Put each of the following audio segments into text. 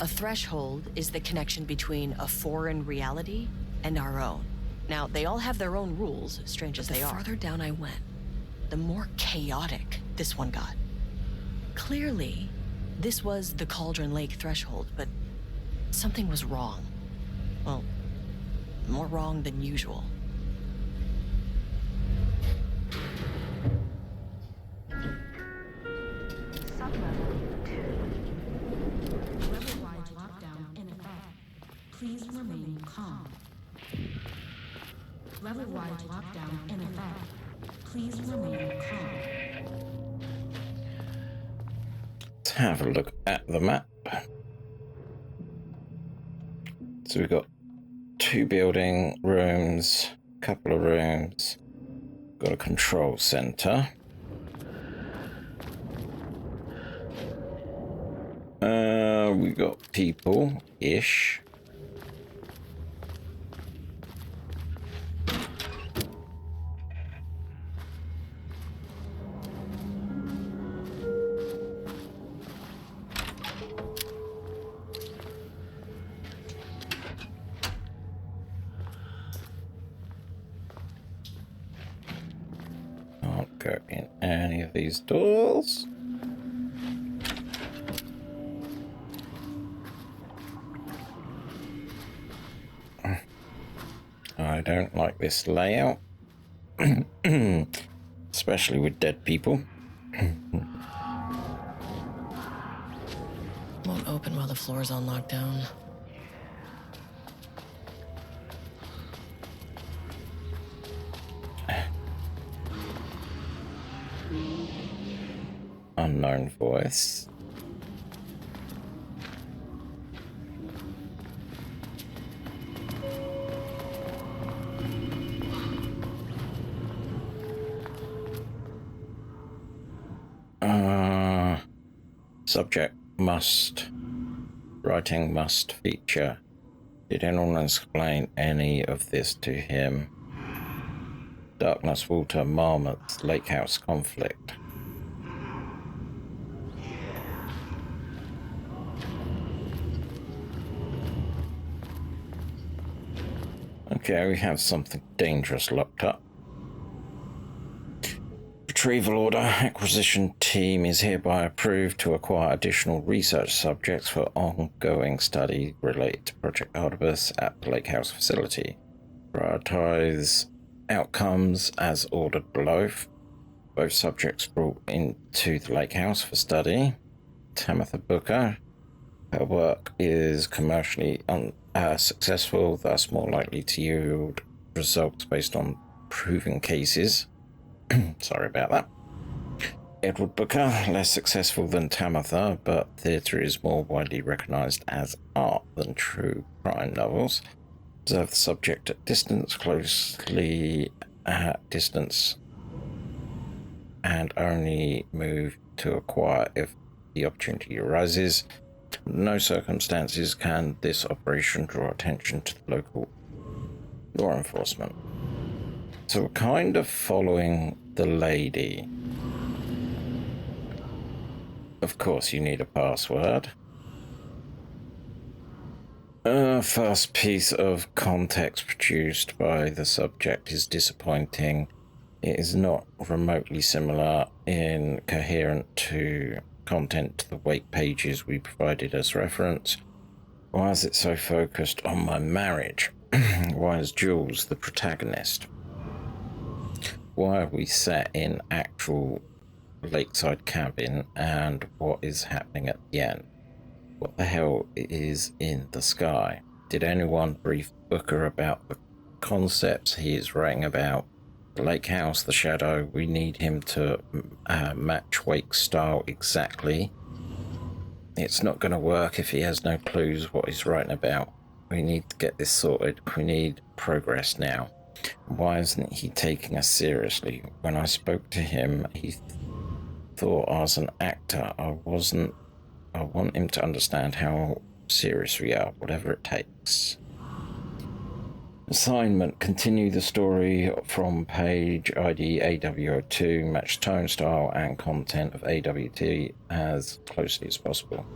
A threshold is the connection between a foreign reality and our own. Now, they all have their own rules, strange as they are. The farther down I went, the more chaotic this one got. Clearly, this was the Cauldron Lake threshold, but something was wrong. Well, more wrong than usual. Please remain calm. Level-wide lockdown in effect. Please remain calm. Let's have a look at the map. So we've got 2 building rooms, a couple of rooms, got a control center. We got people-ish. Can't go in any of these doors. I don't like this layout, especially with dead people. Won't open while the floor's on lockdown. Unknown voice. Subject must. Writing must feature. Did anyone explain any of this to him? Darkness, water, marmots, lake house conflict. Okay, we have something dangerous locked up. Retrieval order. Acquisition team is hereby approved to acquire additional research subjects for ongoing study related to Project Artemis at the Lake House facility. Prioritize outcomes as ordered below. Both subjects brought into the Lake House for study. Tamitha Booker. Her work is commercially successful, thus more likely to yield results based on proven cases. Sorry about that. Edward Booker, less successful than Tamitha, but theatre is more widely recognised as art than true crime novels. Observe the subject at distance, closely at distance, and only move to acquire if the opportunity arises. In no circumstances can this operation draw attention to the local law enforcement. So we're kind of following the lady. Of course you need a password. First piece of context produced by the subject is disappointing. It is not remotely similar in coherent to content to the wake pages we provided as reference. Why is it so focused on my marriage? Why is Jules the protagonist? Why are we set in actual lakeside cabin, and what is happening at the end? What the hell is in the sky? Did anyone brief Booker about the concepts he is writing about? The lake house, the shadow, we need him to match Wake's style exactly. It's not going to work if he has no clues what he's writing about. We need to get this sorted. We need progress now. Why isn't he taking us seriously? When I spoke to him, he thought I was an actor. I wasn't. I want him to understand how serious we are, whatever it takes. Assignment. Continue the story from page ID AW02. Match tone, style, and content of AWT as closely as possible.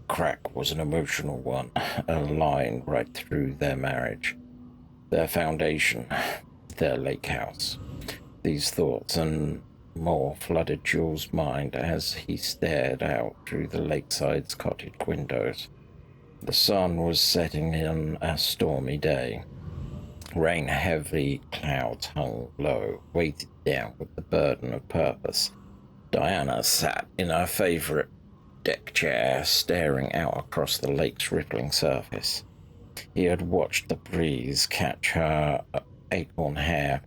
crack was an emotional one, a line right through their marriage, their foundation, their lake house. These thoughts and more flooded Jules' mind as he stared out through the lakeside's cottage windows. The sun was setting in a stormy day. Rain-heavy clouds hung low, weighted down with the burden of purpose. Diana sat in her favourite deck chair, staring out across the lake's rippling surface. He had watched the breeze catch her acorn hair.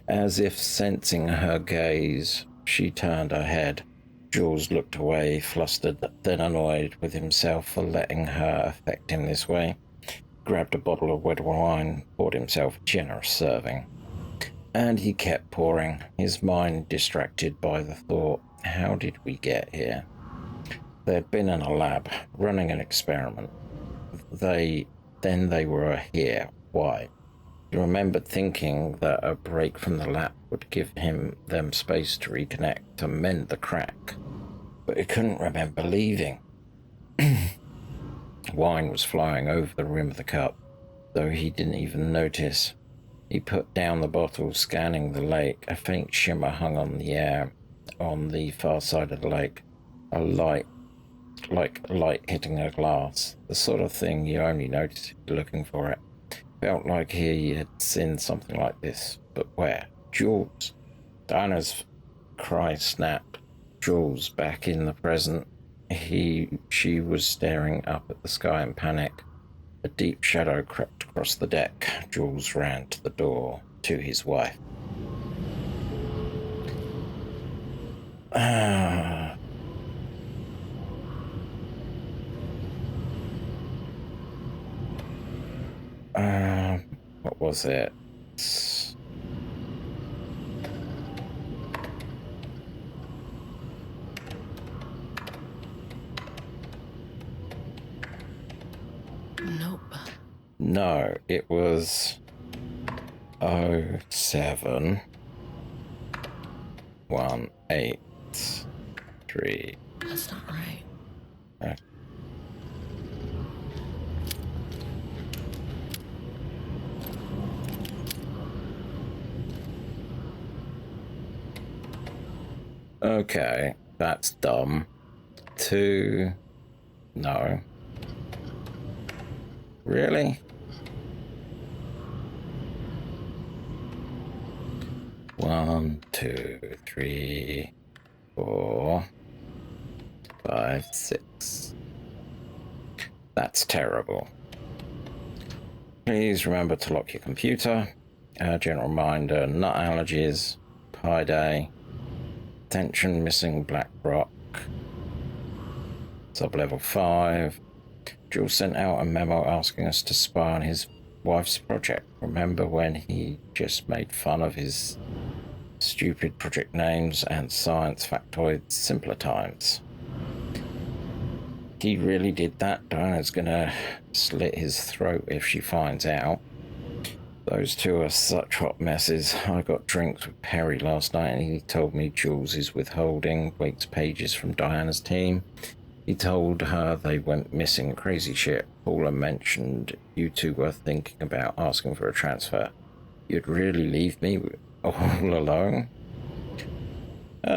As if sensing her gaze, she turned her head. Jules looked away, flustered, then annoyed with himself for letting her affect him this way. Grabbed a bottle of red wine, poured himself a generous serving. And he kept pouring, his mind distracted by the thought, how did we get here? They'd been in a lab, running an experiment. Then they were here. Why? He remembered thinking that a break from the lab would give them space to reconnect, to mend the crack. But he couldn't remember leaving. Wine was flowing over the rim of the cup, though he didn't even notice. He put down the bottle, scanning the lake. A faint shimmer hung on the air on the far side of the lake. A light, like light hitting a glass. The sort of thing you only notice if you're looking for it. Felt like he had seen something like this, but where? Jules. Diana's cry snapped. Jules back in the present. She was staring up at the sky in panic. A deep shadow crept across the deck. Jules ran to the door, to his wife. What was it? Nope. No, it was 07 183. That's not right. Okay, that's dumb. 2... No. Really? 1, 2, 3, 4, 5, 6. That's terrible. Please remember to lock your computer. Urgent reminder, nut allergies, Pi Day, attention missing Black Rock, sub-level 5. Jules sent out a memo asking us to spy on his wife's project. Remember when he just made fun of his stupid project names and science factoids simpler times? He really did that. Diana's gonna slit his throat if she finds out. Those two are such hot messes. I got drinks with Perry last night and he told me Jules is withholding Wake's pages from Diana's team. He told her they went missing. Crazy shit. Paula mentioned you two were thinking about asking for a transfer. You'd really leave me all alone?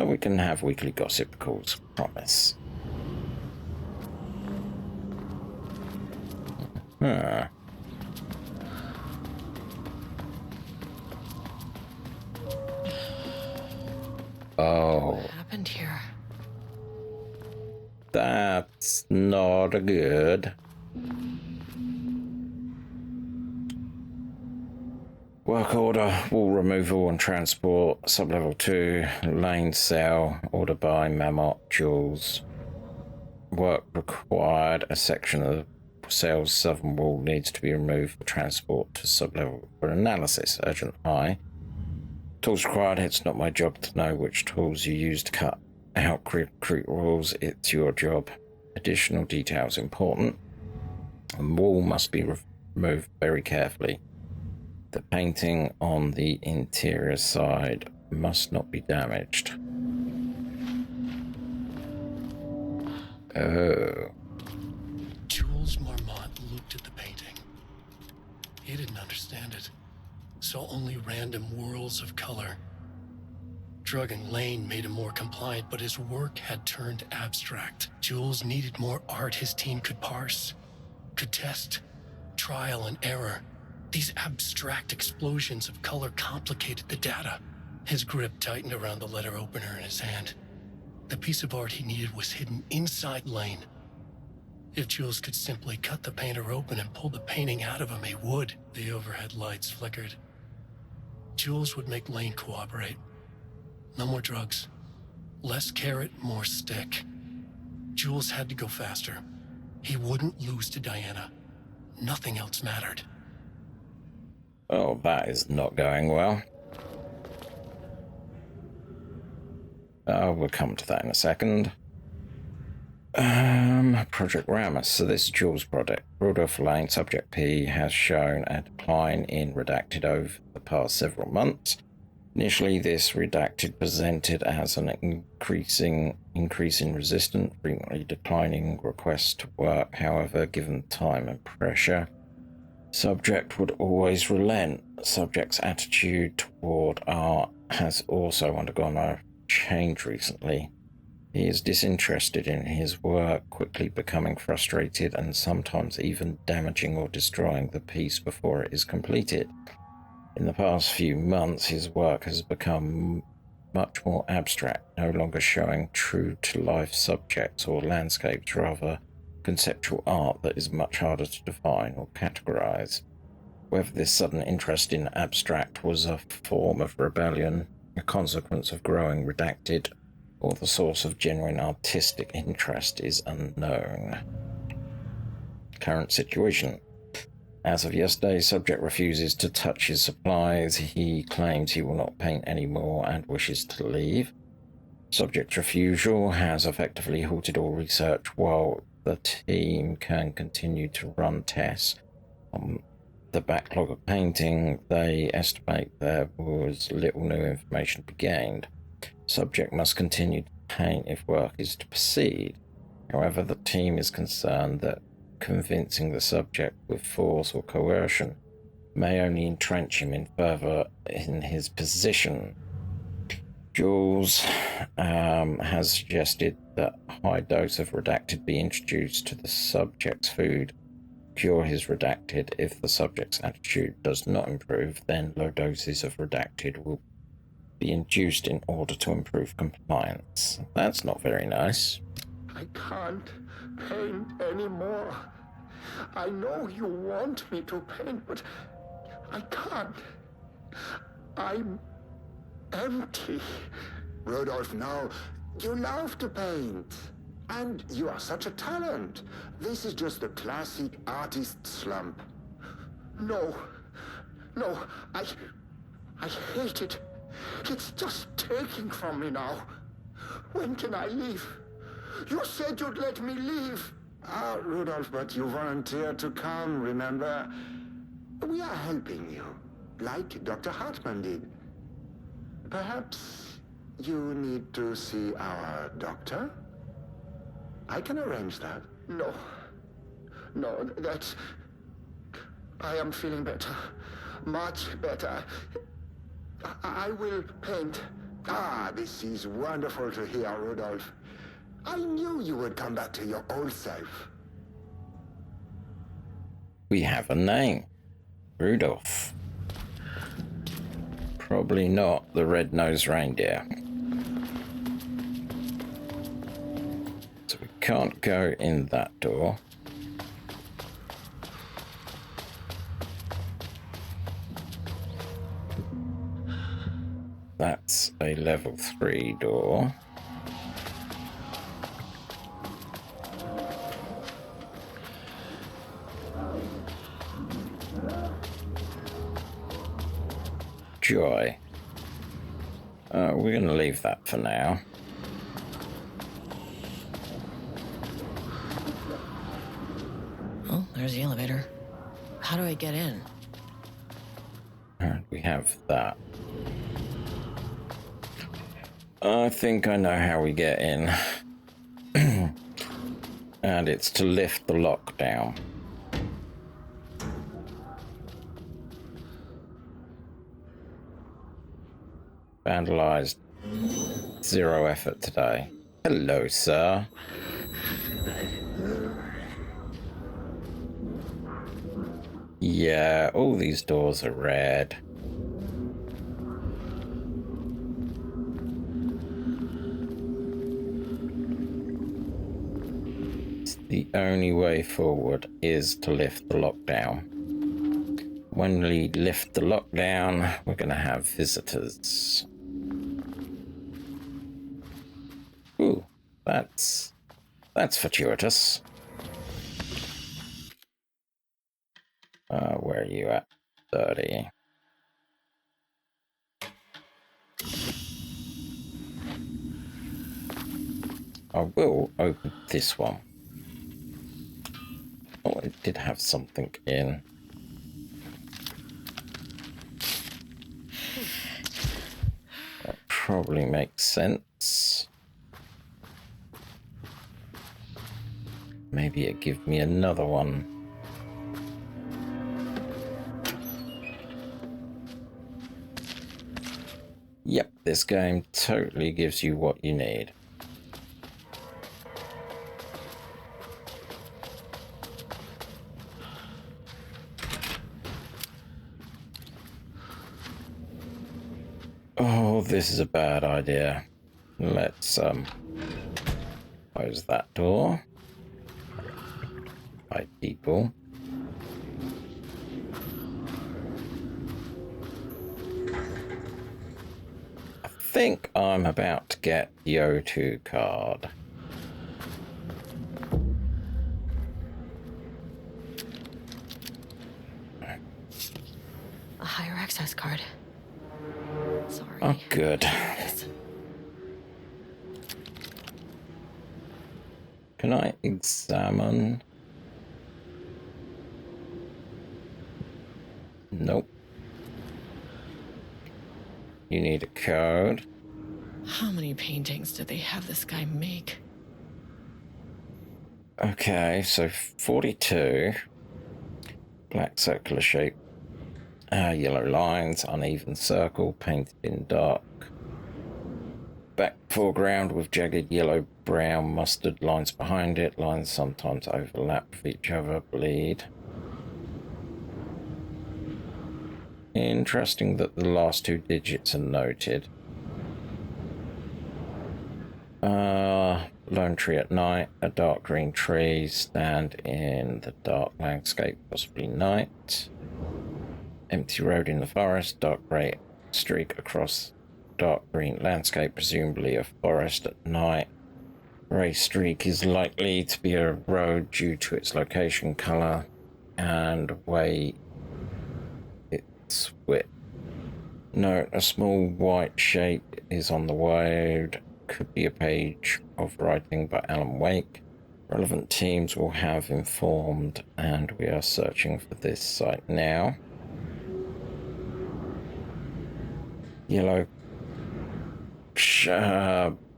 We can have weekly gossip calls, promise. Huh. Oh. What happened here? That's not good. Work order, wall removal and transport, sub-level 2, lane cell, order by Mammoth Jules. Work required, a section of the cell's southern wall needs to be removed for transport to sub-level for analysis, urgent high. Tools required, it's not my job to know which tools you use to cut out recruit rules, it's your job. Additional details important. The wall must be removed very carefully. The painting on the interior side must not be damaged. Oh. not looked at the painting. He didn't understand it. Saw only random whirls of color. Drugging Lane made him more compliant, but his work had turned abstract. Jules needed more art his team could parse, could test. Trial and error. These abstract explosions of color complicated the data. His grip tightened around the letter opener in his hand. The piece of art he needed was hidden inside Lane. If Jules could simply cut the painter open and pull the painting out of him, he would. The overhead lights flickered. Jules would make Lane cooperate. No more drugs. Less carrot, more stick. Jules had to go faster. He wouldn't lose to Diana. Nothing else mattered. Oh, that is not going well. We'll come to that in a second. Project Ramus. So this is Jules' project. Rudolph Lane, Subject P, has shown a decline in redacted over the past several months. Initially, this redacted presented as an increase in resistance, frequently declining requests to work. However, given time and pressure, subject would always relent. Subject's attitude toward art has also undergone a change recently. He is disinterested in his work, quickly becoming frustrated and sometimes even damaging or destroying the piece before it is completed. In the past few months, his work has become much more abstract, no longer showing true-to-life subjects or landscapes, rather conceptual art that is much harder to define or categorize. Whether this sudden interest in abstract was a form of rebellion, a consequence of growing redacted, or the source of genuine artistic interest is unknown. Current situation. As of yesterday, subject refuses to touch his supplies. He claims he will not paint anymore and wishes to leave. Subject's refusal has effectively halted all research while the team can continue to run tests. On the backlog of painting, they estimate there was little new information to be gained. Subject must continue to paint if work is to proceed. However, the team is concerned that convincing the subject with force or coercion may only entrench him in his position. Jules has suggested that a high dose of redacted be introduced to the subject's food, cure his redacted. If the subject's attitude does not improve, then low doses of redacted will be induced in order to improve compliance. That's not very nice. I can't paint anymore. I know you want me to paint, but I can't. I'm empty. Rudolph, no. You love to paint. And you are such a talent. This is just a classic artist slump. No, I hate it. It's just taking from me now. When can I leave? You said you'd let me leave. Ah, Rudolph, but you volunteered to come, remember? We are helping you, like Dr. Hartman did. Perhaps you need to see our doctor? I can arrange that. No, that's... I am feeling better. Much better. I will paint. Ah, this is wonderful to hear, Rudolph. I knew you would come back to your old self. We have a name. Rudolph. Probably not the red-nosed reindeer. So we can't go in that door. That's a level 3 door. Joy. We're going to leave that for now. Oh, there's the elevator. How do I get in? And we have that. I think I know how we get in. And it's to lift the lock down. Vandalized. 0 effort today. Hello, sir. Yeah, all these doors are red. The only way forward is to lift the lockdown. When we lift the lockdown, we're going to have visitors. Ooh, that's fortuitous. Where are you at? 30. I will open this one. Oh, it did have something in. That probably makes sense. Maybe it give me another one. Yep, this game totally gives you what you need. Oh, this is a bad idea. Let's close that door. Hi, people. I think I'm about to get the O2 card. A higher access card. Sorry. Oh, good. Can I examine? Nope. You need a code. How many paintings did they have this guy make? Okay, so 42. Black circular shape. Yellow lines, uneven circle, painted in dark. Back foreground with jagged yellow, brown, mustard lines behind it. Lines sometimes overlap with each other, bleed. Interesting that the last 2 digits are noted. Lone tree at night, a dark green tree, stand in the dark landscape, possibly night. Empty road in the forest, dark grey streak across dark green landscape, presumably a forest at night. Grey streak is likely to be a road due to its location, colour, and way its width. Note, a small white shape is on the road. Could be a page of writing by Alan Wake. Relevant teams will have informed, and we are searching for this site now. Yellow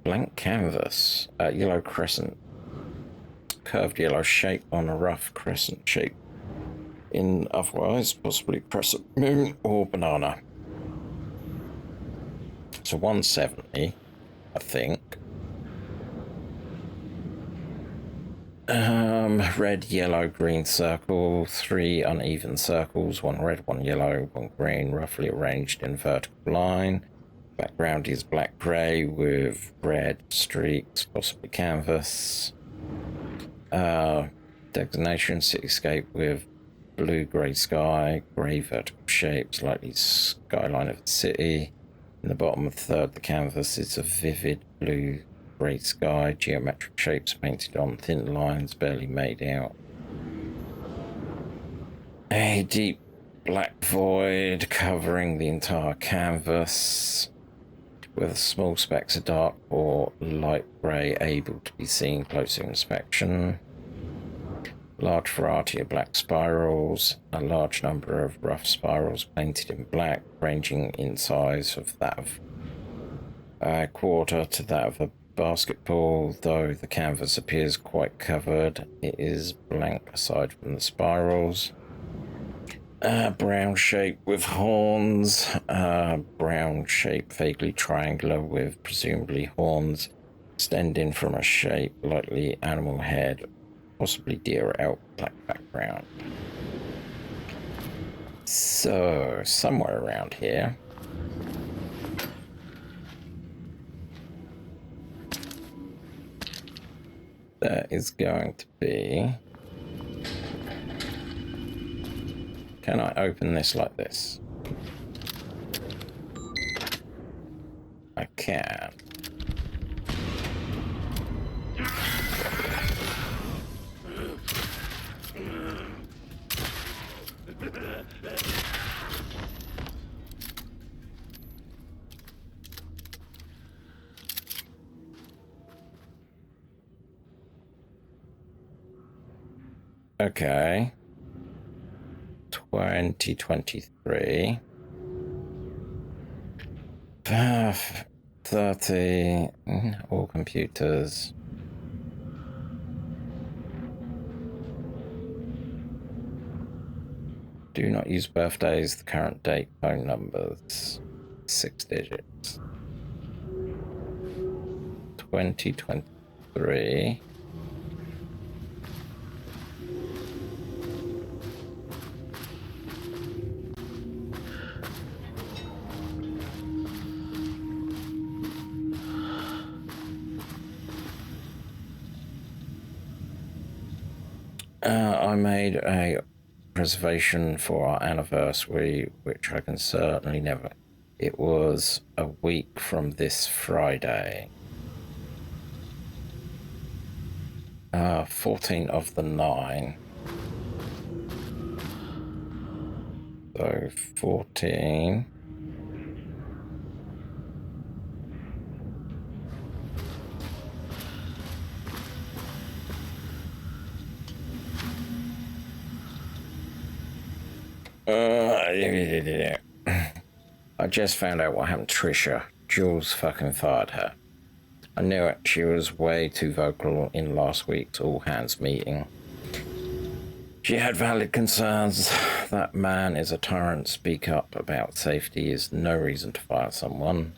blank canvas, yellow crescent, curved yellow shape on a rough crescent shape. In otherwise, possibly crescent moon or banana. So 170, I think. Red, yellow, green circle, 3 uneven circles, 1 red, 1 yellow, 1 green, roughly arranged in vertical line. Background is black grey with red streaks, possibly canvas. Designation cityscape with blue grey sky, grey vertical shapes, likely skyline of the city. In the bottom of the third, the canvas is a vivid blue grey sky, geometric shapes painted on thin lines, barely made out. A deep black void covering the entire canvas, with small specks of dark or light grey able to be seen closer inspection. Large variety of black spirals, a large number of rough spirals painted in black, ranging in size of that of a quarter to that of a basketball. Though the canvas appears quite covered, it is blank aside from the spirals. Brown shape with horns. Brown shape vaguely triangular with presumably horns extending from a shape likely animal head, possibly deer out, black background. So, somewhere around here. There is going to be... Can I open this like this? I can. Okay. 2023. 30. All computers. Do not use birthdays, the current date, phone numbers. 6 digits. 2023. I made a reservation for our anniversary, which I can certainly never. It was a week from this Friday. 14 of the 9. So 14. I just found out what happened to Trisha. Jules fucking fired her. I knew it. She was way too vocal in last week's all-hands meeting. She had valid concerns. That man is a tyrant. Speak up about safety is no reason to fire someone.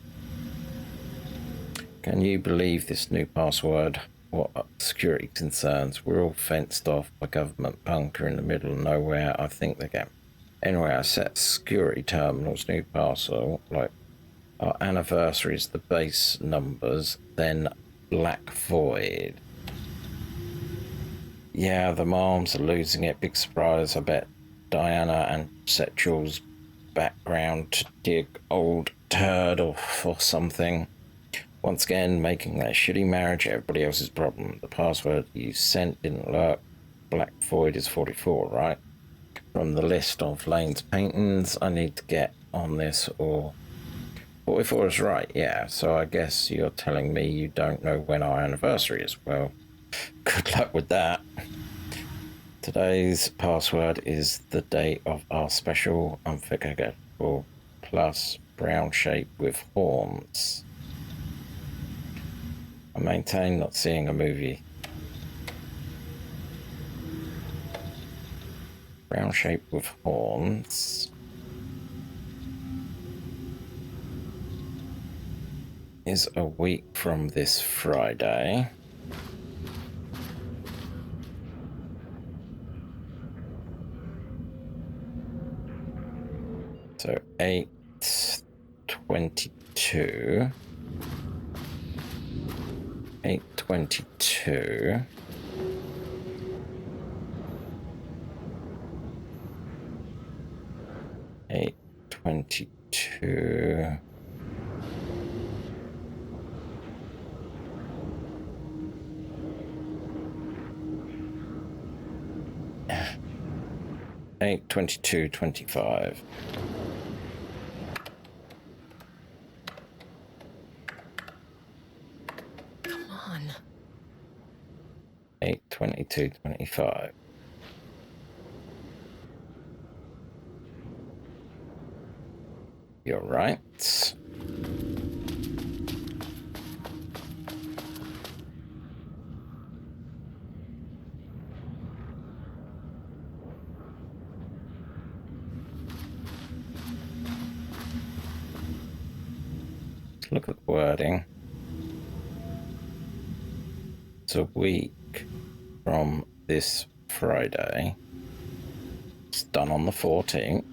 Can you believe this new password? What security concerns? We're all fenced off by government bunker in the middle of nowhere. I think they get... Anyway, I set security terminals, new parcel, like our anniversary is the base numbers, then Black Void. Yeah, the moms are losing it. Big surprise. I bet Diana and set Jules' background to dig old turd off or something. Once again, making that shitty marriage everybody else's problem. The password you sent didn't work. Black Void is 44, right? From the list of Lane's paintings, I need to get on this, or 44 is right, yeah. So I guess you're telling me you don't know when our anniversary is. Well, good luck with that. Today's password is the date of our special unforgettable plus brown shape with horns. I maintain not seeing a movie. Brown shape with horns is a week from this Friday. So 8/22. 8/22. Eight 22. Eight 22/25. Come on. 8/22/25. You're right. look at the wording. It's a week from this Friday. It's done on the 14th.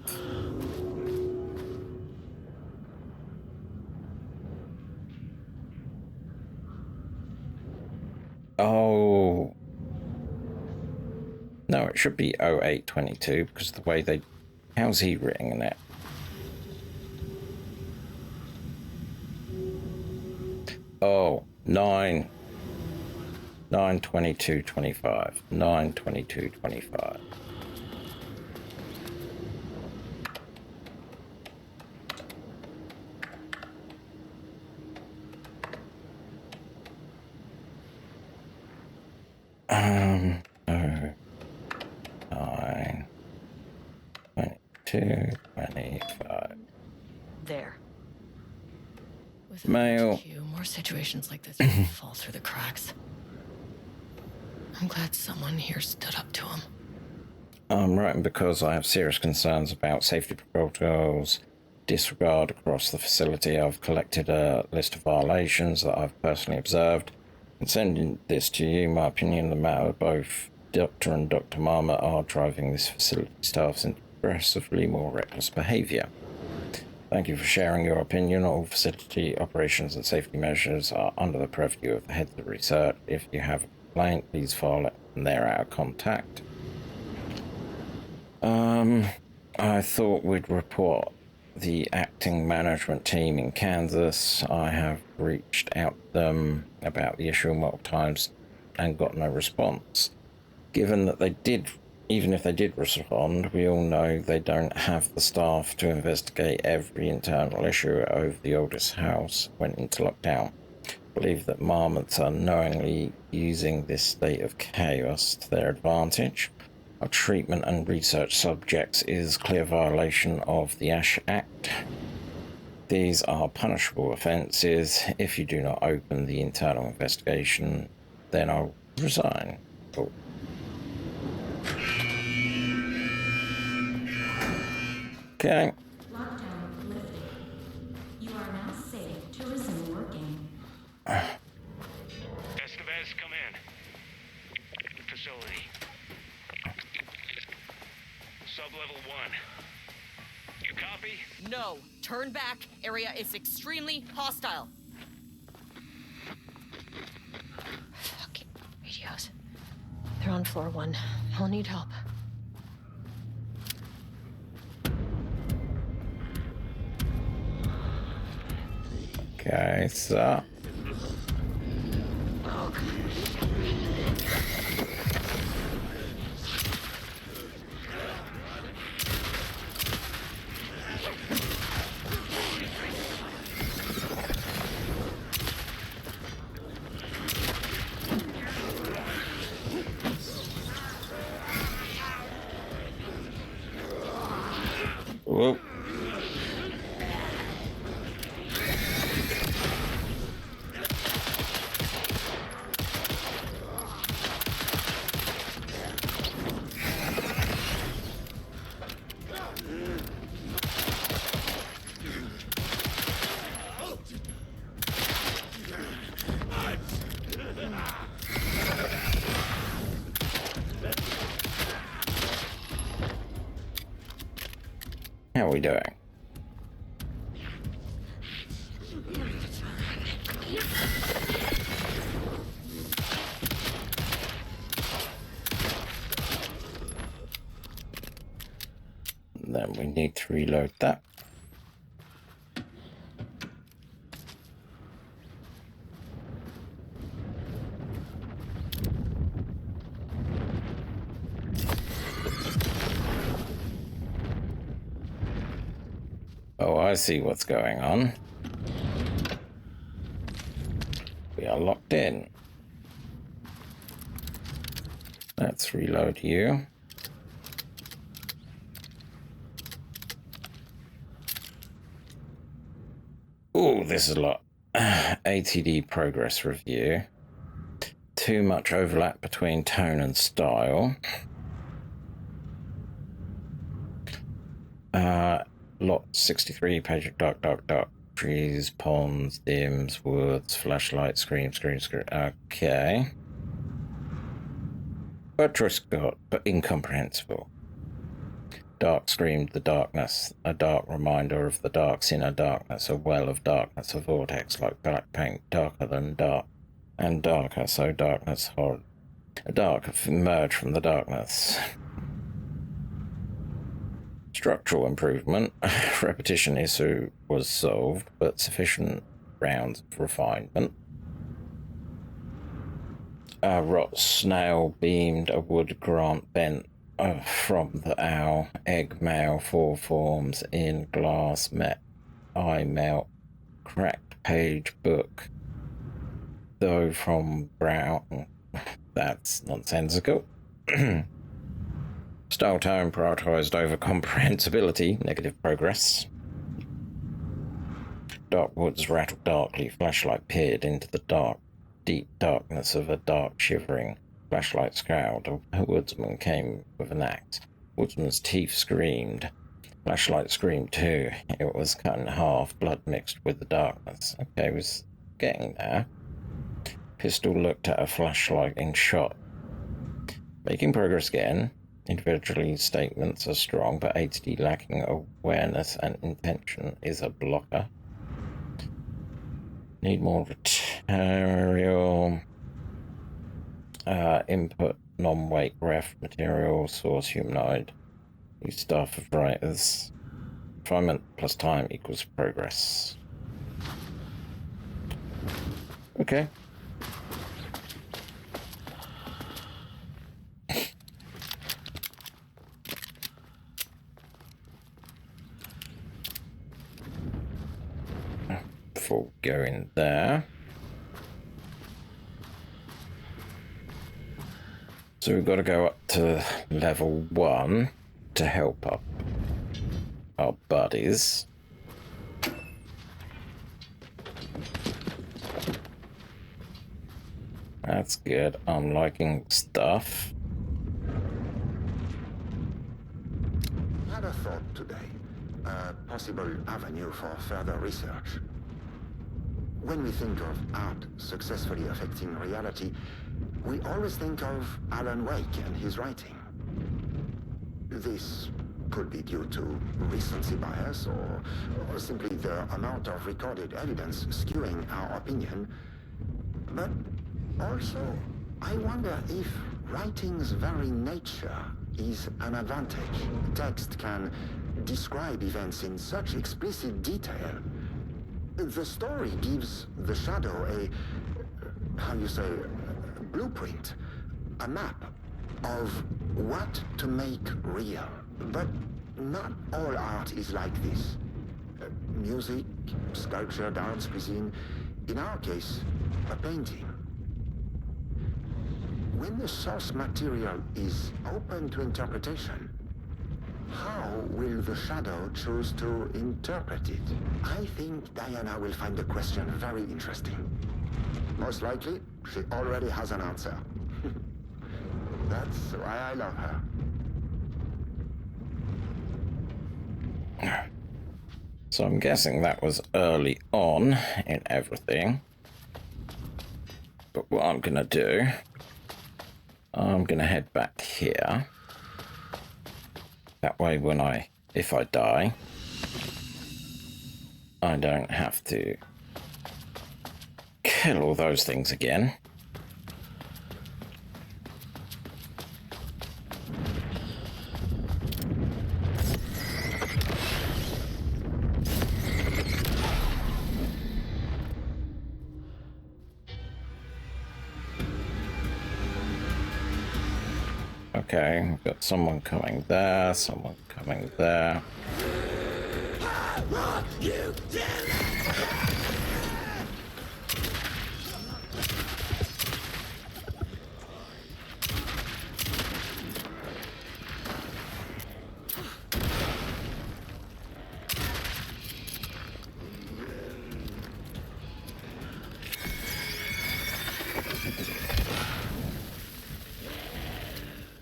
Oh. No, it should be 0822 because the way they... How's he written it? Oh, 9/22/25. 9/22/25. Oh, 9/22/25. There. With Mail. more situations like this fall through the cracks. I'm glad someone here stood up to him. I'm writing because I have serious concerns about safety protocols, disregard across the facility. I've collected a list of violations that I've personally observed. And sending this to you, my opinion on the matter, both Dr. and Dr. Marmot are driving this facility staff into progressively more reckless behaviour. Thank you for sharing your opinion. All facility operations and safety measures are under the purview of the heads of research. If you have a complaint, please file it and they're out of contact. I thought we'd report the acting management team in Kansas. I have reached out to them about the issue multiple times and got no response. Given that they did, even if they did respond, we all know they don't have the staff to investigate every internal issue over the oldest house went into lockdown. I believe that Marmots are knowingly using this state of chaos to their advantage. Our treatment and research subjects is clear violation of the Ash Act. These are punishable offences. If you do not open the internal investigation, then I'll resign. Oh. Okay. Lockdown lifted. You are now safe to resume working. Estevez, come in. Facility. Sub-level 1. You copy? No, turn back. Area is extremely hostile. Fucking radios. They're on floor 1. I'll need help. Okay, so... Whoa. How are we doing? Then we need to reload that. Oh, I see what's going on. We are locked in. Let's reload you. Oh, this is a lot. ATD progress review. Too much overlap between tone and style. Lot 63, page of ... trees, ponds, dims, woods, flashlight, scream. Okay. Word choice got, but incomprehensible. Dark screamed the darkness, a dark reminder of the darks inner darkness, a well of darkness, a vortex like black paint, darker than dark, and darker, so darkness horror. A dark emerged from the darkness. Structural improvement. Repetition issue was solved, but sufficient rounds of refinement. A rot snail beamed, a wood grant bent from the owl, egg mail, four forms in glass met, eye melt, cracked page book, though from brown. That's nonsensical. Style tone prioritized over comprehensibility, negative progress. Dark woods rattled darkly, flashlight peered into the dark, deep darkness of a dark shivering. Flashlight scowled, a woodsman came with an axe. Woodsman's teeth screamed. Flashlight screamed too. It was cut in half, blood mixed with the darkness. Okay, was getting there. Pistol looked at a flashlight and shot. Making progress again. Individually statements are strong, but HD lacking awareness and intention is a blocker. Need more material. Input, non-weight, ref, material, source, humanoid. Use staff of writers. Refinement plus time equals progress. Okay. Before going there. So we've got to go up to level 1 to help up our buddies. That's good. I'm liking stuff. Had a thought today. A possible avenue for further research. When we think of art successfully affecting reality, we always think of Alan Wake and his writing. This could be due to recency bias or simply the amount of recorded evidence skewing our opinion. But also, I wonder if writing's very nature is an advantage. Text can describe events in such explicit detail. The story gives the shadow a blueprint, a map of what to make real. But not all art is like this. Music, sculpture, dance, cuisine, in our case, a painting. When the source material is open to interpretation, how will the shadow choose to interpret it? I think Diana will find the question very interesting. Most likely, she already has an answer. That's why I love her. So I'm guessing that was early on in everything. But what I'm going to do, I'm going to head back here. That way if I die, I don't have to kill all those things again. Okay, we've got someone coming there, someone coming there.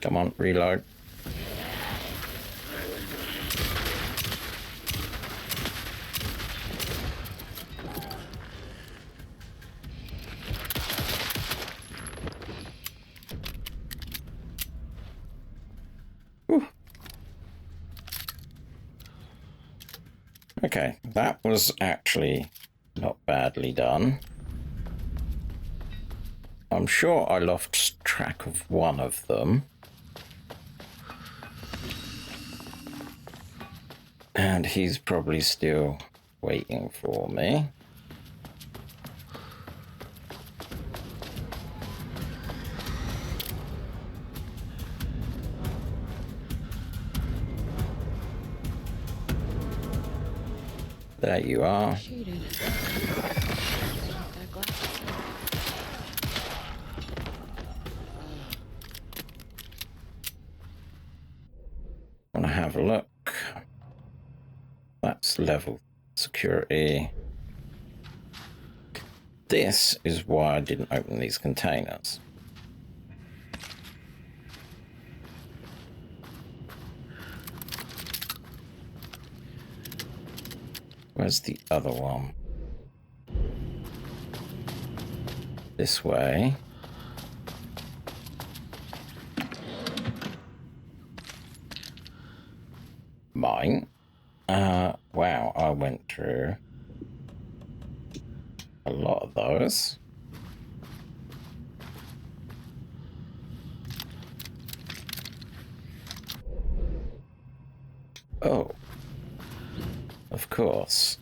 Come on, reload. Okay, that was actually not badly done. I'm sure I lost track of one of them. And he's probably still waiting for me. There you are. Want to have a look. That's level security. This is why I didn't open these containers. Where's the other one? This way. Mine. Wow, I went through a lot of those. Oh. Of course.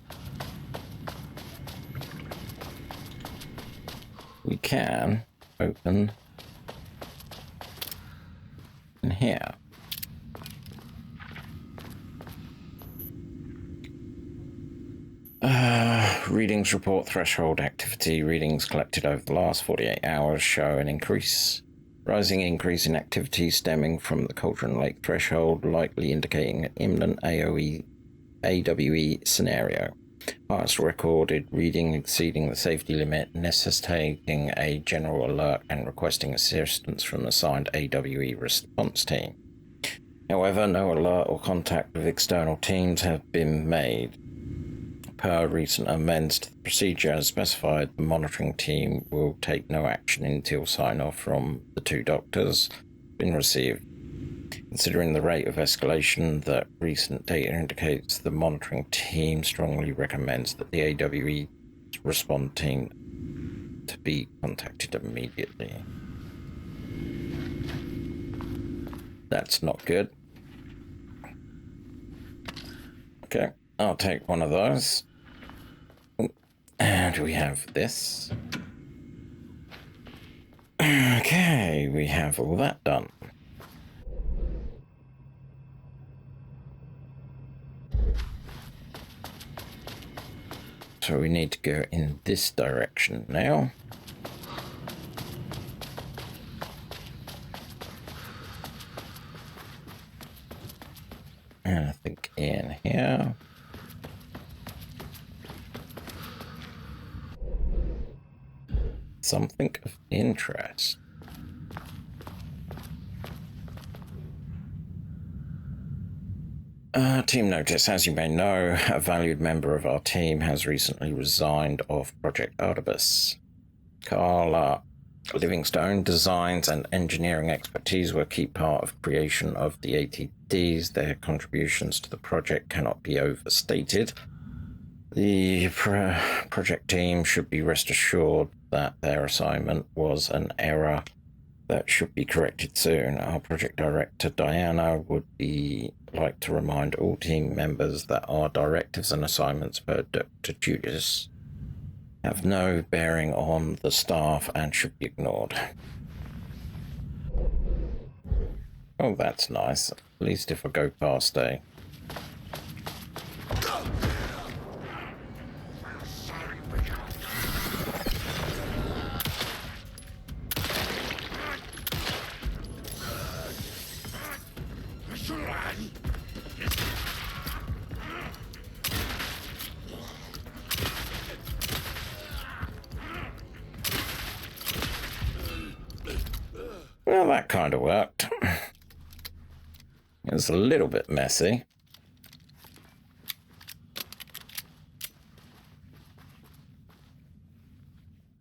We can open in here. Readings report threshold activity. Readings collected over the last 48 hours show an rising increase in activity stemming from the Cauldron Lake threshold, likely indicating an imminent AWE scenario. Highest recorded reading exceeding the safety limit, necessitating a general alert and requesting assistance from the assigned AWE response team. However, no alert or contact with external teams have been made. Per recent amends to the procedure as specified, the monitoring team will take no action until sign-off from the two doctors has been received. Considering the rate of escalation that recent data indicates, the monitoring team strongly recommends that the AWE response team to be contacted immediately. That's not good. Okay, I'll take one of those. And we have this. Okay, we have all that done. So we need to go in this direction now. And I think in here. Something of interest. Team notice. As you may know, a valued member of our team has recently resigned off Project Artemis. Carla Livingstone designs and engineering expertise were a key part of creation of the ATDs. Their contributions to the project cannot be overstated. The project team should be rest assured that their assignment was an error that should be corrected soon. Our project director, Diana, would like to remind all team members that our directives and assignments per Dr. Judas have no bearing on the staff and should be ignored. Oh, that's nice. At least if I go past a... Well, that kind of worked. It was a little bit messy.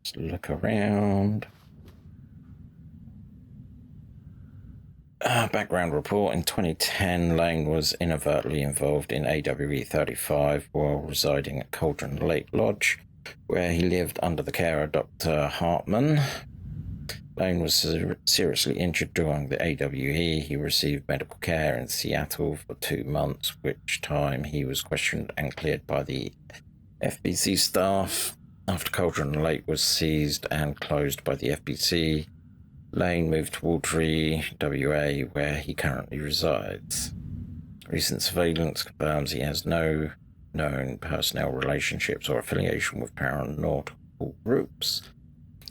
Just look around. Background report. In 2010, Lane was inadvertently involved in AWE 35 while residing at Cauldron Lake Lodge, where he lived under the care of Dr. Hartman. Lane was seriously injured during the AWE. He received medical care in Seattle for 2 months, which time he was questioned and cleared by the FBC staff. After Cauldron Lake was seized and closed by the FBC, Lane moved to Waldry, WA, where he currently resides. Recent surveillance confirms he has no known personnel relationships or affiliation with paranormal groups.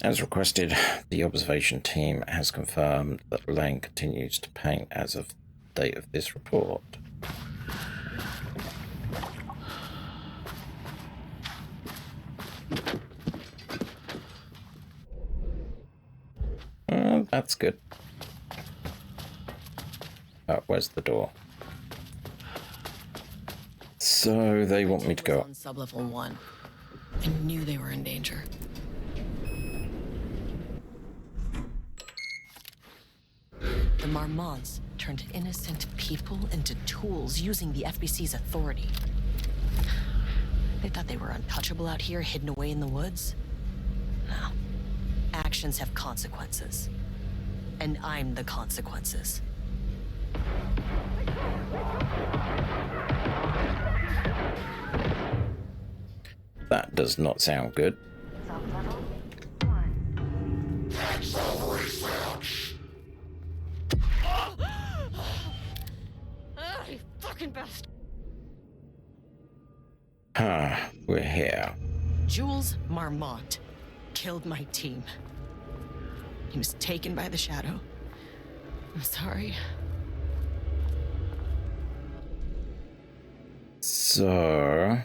As requested, the observation team has confirmed that Lane continues to paint as of the date of this report. That's good. Oh, where's the door? So they want me to go On sublevel 1. I knew they were in danger. The Marmonts turned innocent people into tools using the FBC's authority. They thought they were untouchable out here, hidden away in the woods. No. Actions have consequences. And I'm the consequences. That does not sound good. You fucking bastard. We're here. Jules Marmont killed my team. He was taken by the shadow. I'm sorry. So...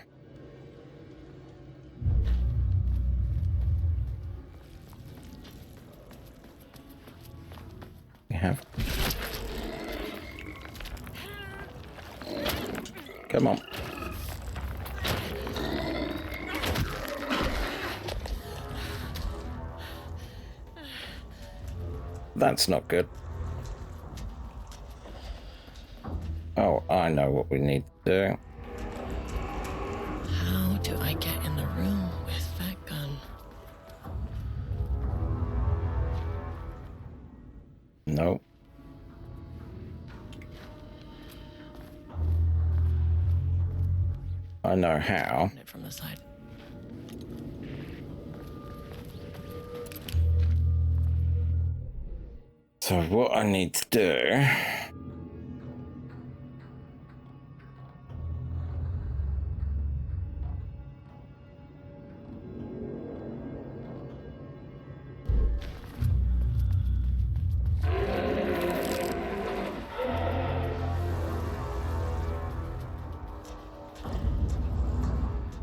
we have... Come on. That's not good. Oh, I know what we need to do. How do I get in the room with that gun? No. I know how. It from the side. So what I need to do...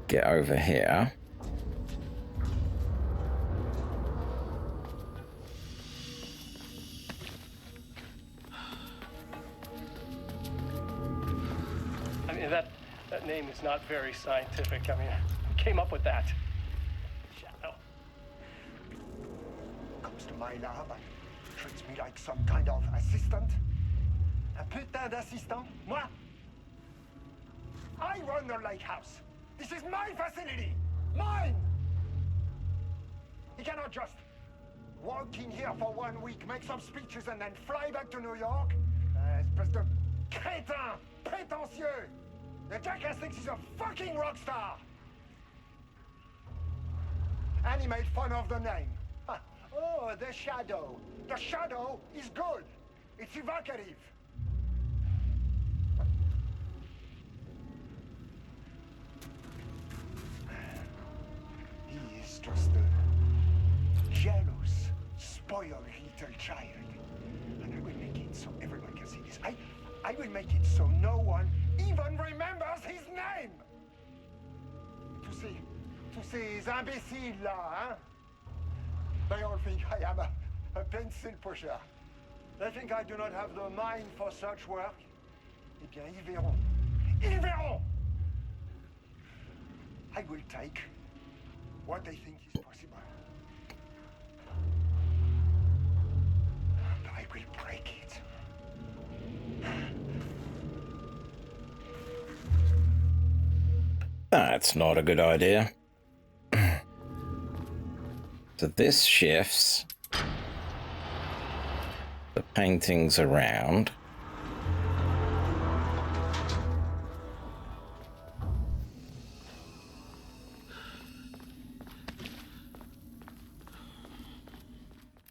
get over here. I mean, that name is not very scientific. I mean, who came up with that? Shadow. Comes to my lab and treats me like some kind of assistant. Un putain d'assistant? Moi? I run the lighthouse. This is my facility! Mine! He cannot just walk in here for 1 week, make some speeches, and then fly back to New York? Espèce de crétin! Prétentieux! The jackass thinks he's a fucking rock star! And he made fun of the name. Oh, the shadow. The shadow is good. It's evocative. He is just a jealous, spoiled little child. And I will make it so everyone can see this. I will make it so no one even remembers his name. To ces imbéciles là, hein? They all think I am a pencil pusher. They think I do not have the mind for such work. Eh bien, ils verront. Ils verront! I will take what they think is possible. But I will break it. That's not a good idea. So this shifts the paintings around.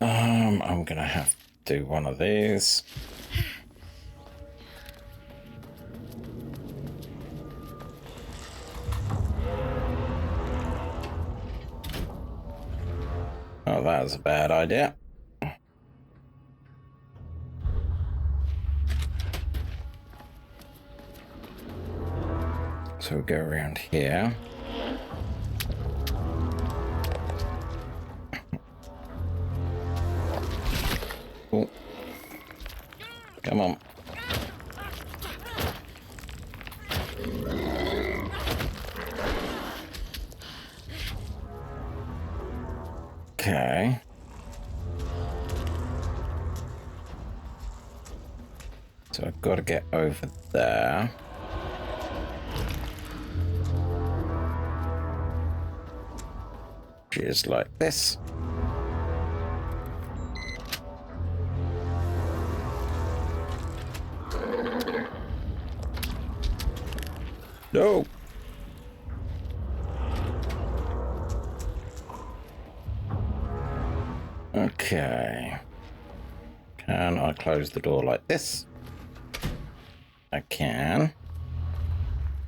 I'm gonna have to do one of these. Oh, that was a bad idea. So we'll go around here. Oh. Come on. Okay. So I've got to get over there. Just like this. No. Okay. Can I close the door like this? I can.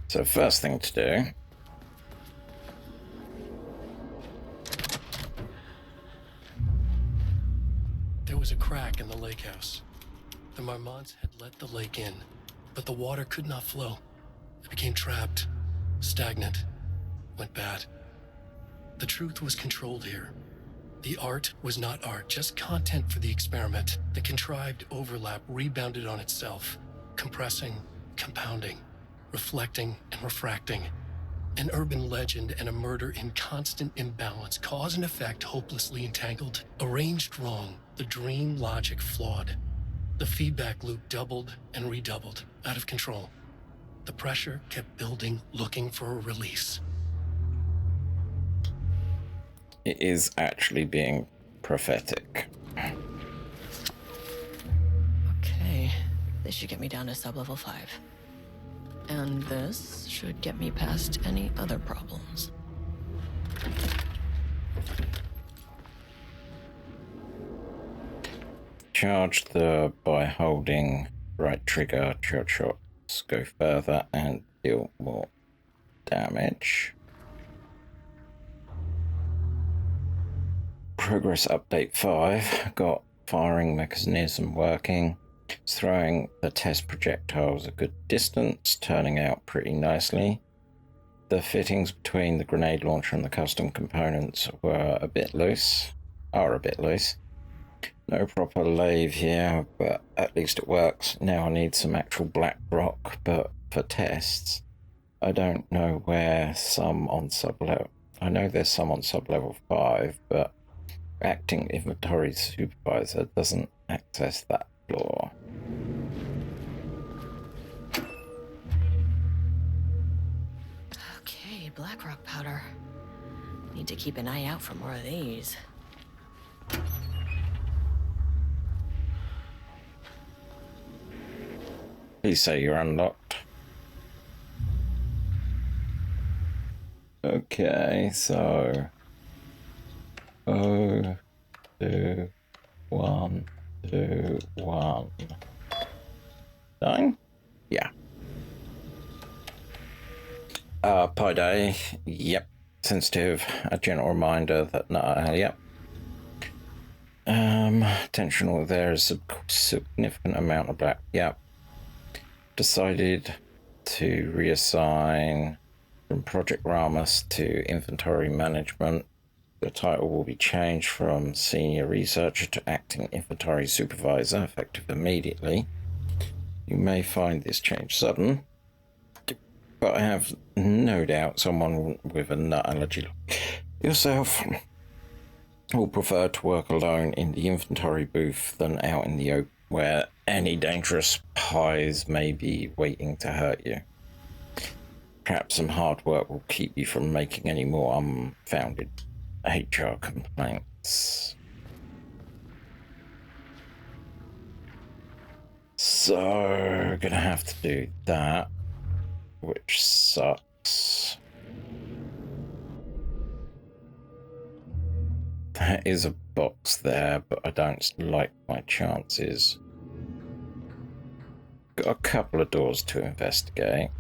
So first thing to do. There was a crack in the lake house. The Marmonts had let the lake in, but the water could not flow. It became trapped, stagnant, went bad. The truth was controlled here. The art was not art, just content for the experiment. The contrived overlap rebounded on itself, compressing, compounding, reflecting and refracting. An urban legend and a murder in constant imbalance, cause and effect hopelessly entangled, arranged wrong, the dream logic flawed. The feedback loop doubled and redoubled, out of control. The pressure kept building, looking for a release. It is actually being prophetic. Okay, this should get me down to sub-level 5. And this should get me past any other problems. Charge the by holding right trigger, short shots go further and deal more damage. Progress update 5. Got firing mechanism working. It's throwing the test projectiles a good distance, turning out pretty nicely. The fittings between the grenade launcher and the custom components are a bit loose. No proper lathe here, but at least it works. Now I need some actual black rock, but for tests, I don't know where some on sub-level. I know there's some on sub-level 5, but acting inventory supervisor doesn't access that floor. Okay, black rock powder. Need to keep an eye out for more of these. Please say you're unlocked. Okay, so 0, 2, 1, 2, 1. 9? Yeah. Pi day. Yep. Sensitive. A gentle reminder that yep. Tensional. There is a significant amount of black. Yep. Decided to reassign from Project Ramus to Inventory Management. The title will be changed from Senior Researcher to Acting Inventory Supervisor, effective immediately. You may find this change sudden, but I have no doubt someone with a nut allergy like yourself will prefer to work alone in the inventory booth than out in the open, where any dangerous pies may be waiting to hurt you. Perhaps some hard work will keep you from making any more unfounded HR complaints. So, gonna have to do that, which sucks. There is a box there, but I don't like my chances. Got a couple of doors to investigate.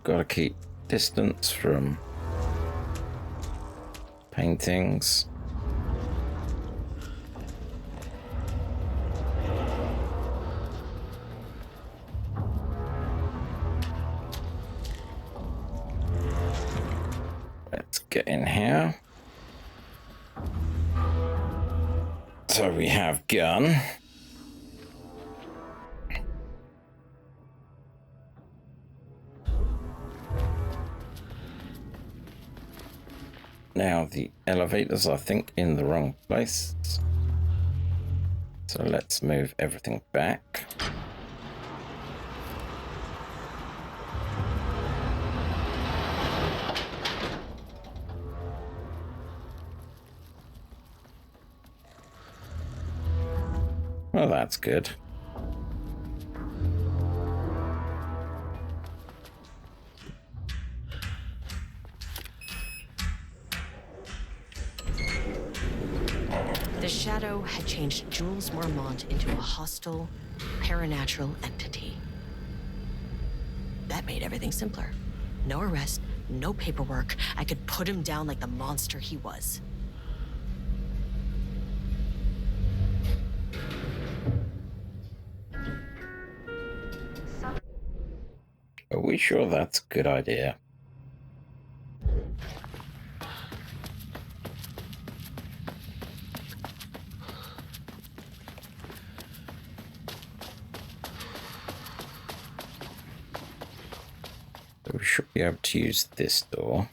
Gotta keep distance from paintings. Let's get in here. So we have gun. Now the elevators, I think, in the wrong place. So let's move everything back. Well, that's good. The Shadow had changed Jules Marmont into a hostile, paranatural entity. That made everything simpler. No arrest, no paperwork. I could put him down like the monster he was. Are we sure that's a good idea? So we should be able to use this door.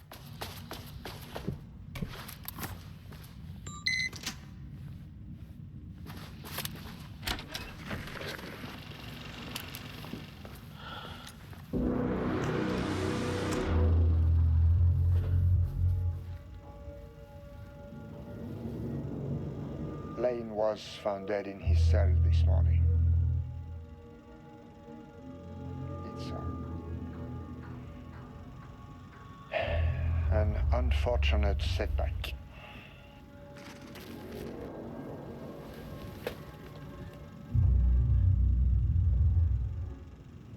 Lane was found dead in his cell this morning. It's an unfortunate setback.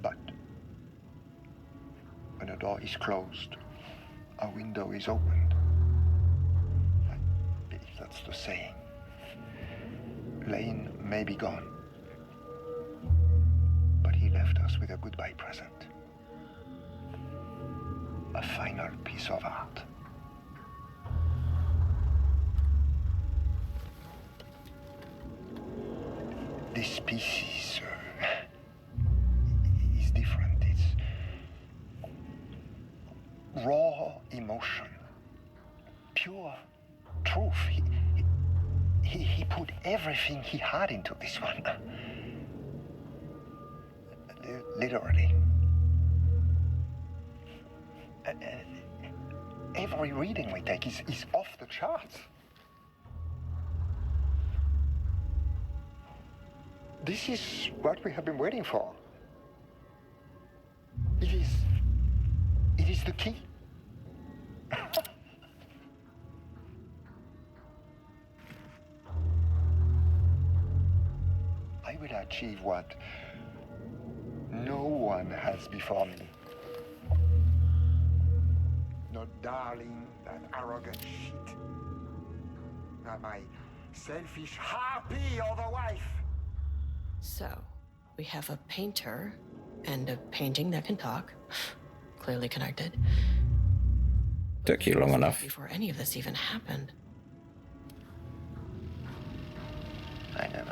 But when a door is closed, a window is opened. I believe that's the saying. Lane may be gone, but he left us with a goodbye present. A final piece of art. This piece is different. It's raw emotion, pure truth. He put everything he had into this one. Literally. Every reading we take is off the charts. This is what we have been waiting for. It is the key. I will achieve what no one has before me. Not darling, that arrogant shit. Not my selfish harpy or the wife. So, we have a painter and a painting that can talk. Clearly connected. Took you long enough. Before any of this even happened. I know.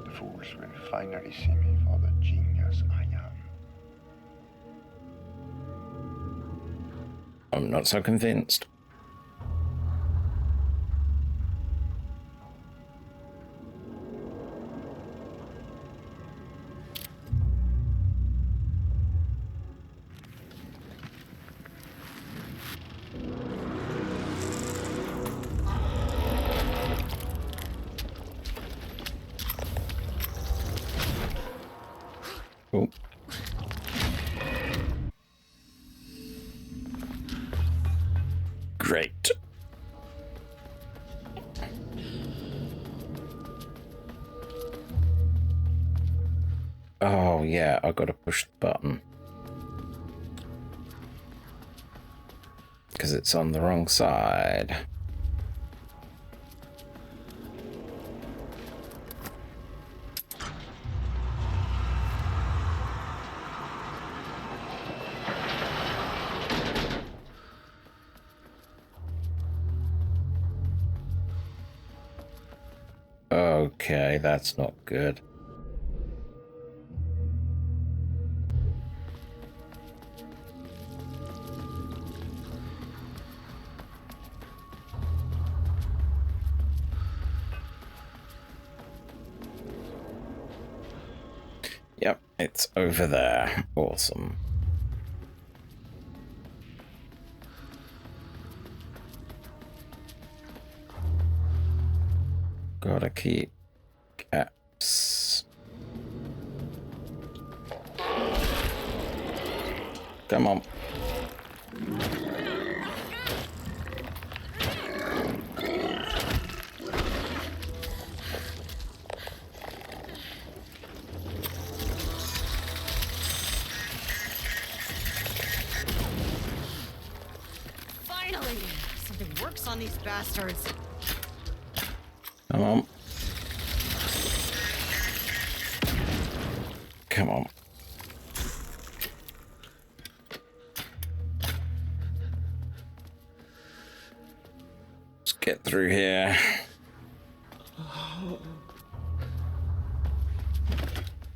The fools will finally see me for the genius I am. I'm not so convinced. Oh. Great. Oh yeah, I gotta push the button. Because it's on the wrong side. Okay, that's not good. Yep, it's over there. Awesome. Gotta keep gaps. Come on. Finally! Something works on these bastards. Come on. Come on. Let's get through here.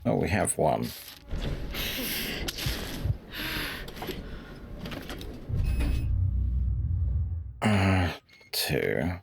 Oh, we have one. Two.